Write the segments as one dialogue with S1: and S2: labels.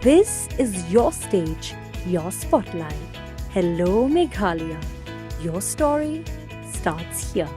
S1: This is your stage, your spotlight. Hello, Meghalaya. Your story starts here.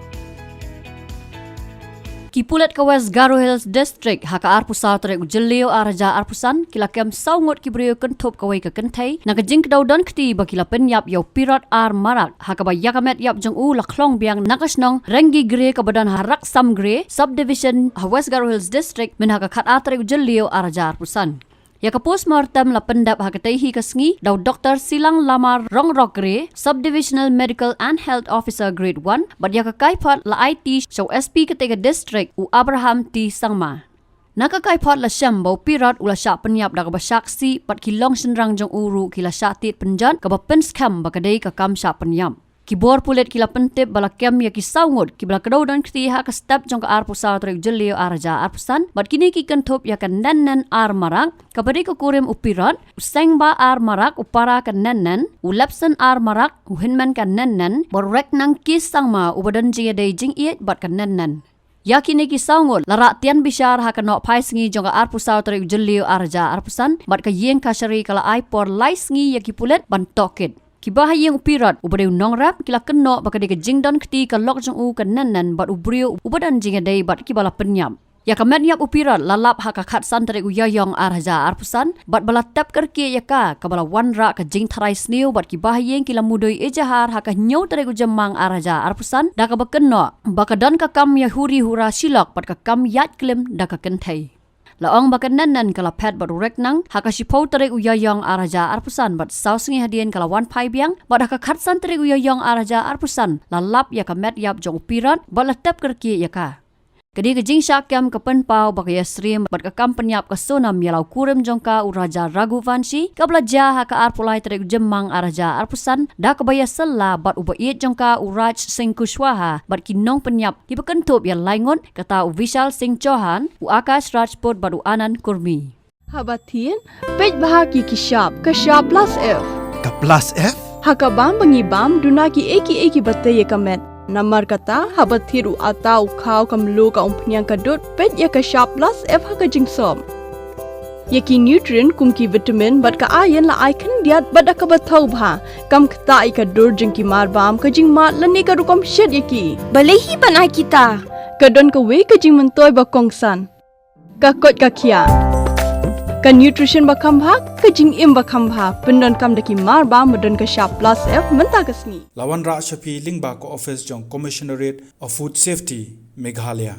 S2: Kipulet ka West Garo Hills District haka arpusa tere ujelio araja arpusan kila kem saungot kibrio kentup kawai ka kentai naga jing daw don kti ba kila Pynïap yau pirat ar marak haka ba yakamet yap jong u laklong biang nakasnong rengi gre ka badan harak sam gre subdivision West Garo Hills District min haka khat atre ujelio araja arpusan. Ya ka postmortem la pendap hakatehi kasngi daw Dr. Shillong Mail Rongrogre Subdivisional Medical and Health Officer Grade 1 but ya ka kaipat la IT show SP katega district u Abraham T Sangma. Nakakaipat la Shambo pirat ula Shah Pynïap da ka saksi pat kilong senrang jong uru kila Shatit penjan ka ba penskam bakadei ka kam Shah Pynïap. Kibor pulet kila pentip bala kem ya kisaungot kibala kadau dan kti ha ka step jong ka arpusa tre jelio araja arpusan bat kini ki kentup ya kan nannen ar marak kabari ko kurim upirat usengba ar marak upara kan nannen ulepsen ar marak uhinman kan nannen borrek nang kisangma ubadan jia dei jing iet bat kan nannen. Ya kini kisaungot larak tian bishar ha ka nok pai sngi jong ka arpusa tre jelio araja arpusan bat ka yeng ka shari kala ai por lai sngi ya kipulet ban tokit. Kibahayeng upirat ubadeu nongrap kila kenok bakade ke jingdan kti ka lok jong u kan nanan bat ubrio ubadan jingadei bat kibala Pynïap. Ya ka Pynïap upirat lalap haka khat santere uyayong arhaja arpusan bat bala tap kerke yaka kabala wanra ka jing tharai sneu bat kibahayeng kila mudoi ejahar haka nyau tere ujamang arhaja arpusan da ka bakenno bakadan ka kam yahuri hura silok bat ka kam yat klim da ka kenthai. Laong bakan nanan kala pet bat urek nang haka sipau tere uyayong araja arpusan bat sausingi hadien kala wan pai biang bat haka khatsan tere uyayong araja arpusan lalap ya ka met yap jong pirat bat latap kerki ya ka. Kadi ke jing syakam ke penpau bakaya Syriem bat ka kam Pynïap ka sonam yalau kurim jong ka uraja ragu vansi ka belaja haka arpulai tere jemang araja arpusan da ka baya sella bat ubaiet jong ka uraj sing kushwaha bat kinong Pynïap ki bekentup ya laingon kata Vishal Singh Chauhan u Akash Rajput bat u Anand Kurmi.
S3: Habatin pej bahaki kishap plus F
S4: Ka plus F?
S3: haka bam bangibam dunaki eki batay kamet. Namar kata habathiru atau khau kamlu ka umpnyang kadut pet ya ka Shah plus F haka jingsom. Yaki nutrient kumki vitamin bat ka iron la icon diat bat ka bathau bha kam kta I ka dur jingki mar bam ka jing mat lani ka rukom shed yaki.
S5: Balehi banai kita.
S3: Kadon ka we ka jing mentoy ba kongsan. Ka kot ka kia. Ka nutrition ba kambha ka jing im ba kambha pendon kam daki mar bam medon ka Shah plus F menta kasni.
S4: Lawan Ra Shapi Lingba ko office jong Commissionerate of Food Safety Meghalaya.